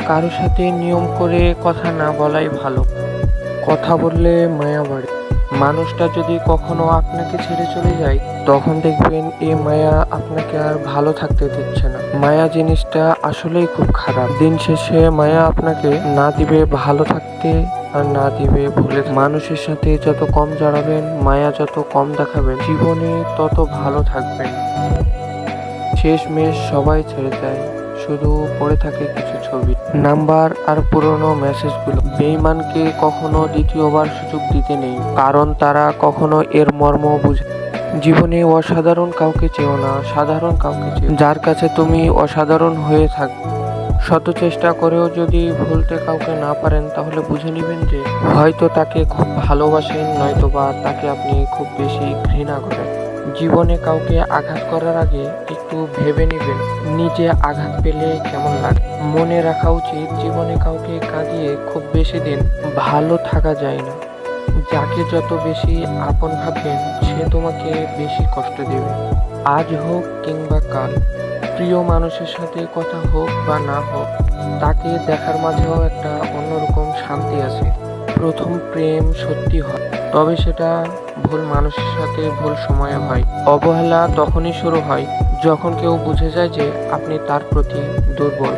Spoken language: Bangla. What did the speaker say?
কারো সাথে নিয়ম করে কথা না বলাই ভালো। কথা বললে মায়া বাড়ে। মানুষটা যদি কখনো আপনাকে ছেড়ে চলে যায়, তখন দেখবেন এই মায়া আপনাকে আর ভালো থাকতে দিচ্ছে না। মায়া জিনিসটা আসলেই খুব খারাপ। দিন শেষে মায়া আপনাকে না দিবে ভালো থাকতে, আর না দিবে ভুলে থাকতে। মানুষের সাথে যত কম জড়াবেন, মায়া যত কম দেখাবেন, জীবনে তত ভালো থাকবেন। শেষমেশ সবাই ছেড়ে যায়, শুধু পড়ে থাকে কিছু ছবি, নাম্বার আর পুরনো মেসেজগুলো। বেঈমানকে কখনো দ্বিতীয়বার সুযোগ দিতে নেই, কারণ তারা কখনো এর মর্ম বুঝে। জীবনে অসাধারণ কাউকে চেও না, সাধারণ কাউকে চেও। যার কাছে তুমি অসাধারণ হয়ে থাকবে, শত চেষ্টা করেও যদি ভুলতে কাউকে না পারেন, তাহলে বুঝে নেবেন যে হয়তো তাকে খুব ভালোবাসেন, নয়তোবা তাকে আপনি খুব বেশি ঘৃণা করেন। জীবনে কাউকে আঘাত করার আগে একটু ভেবে নেবেন নিজে আঘাত পেলে কেমন লাগে। মনে রাখা উচিত, জীবনে কাউকে কাঁদিয়ে খুব বেশি দিন ভালো থাকা যায় না। যাকে যত বেশি আপন ভাববেন, সে তোমাকে বেশি কষ্ট দেবে। আজ হোক কিংবা কাল, প্রিয় মানুষের সাথে কথা হোক বা না হোক, তাকে দেখার মাঝেও একটা অন্যরকম শান্তি আছে। প্রথম প্রেম সত্যি হয়, তবে সেটা ভুল মানুষের সাথে ভুল সময়ে হয়। অবহেলা তখনই শুরু হয় যখন কেউ বুঝে যায় যে আপনি তার প্রতি দুর্বল।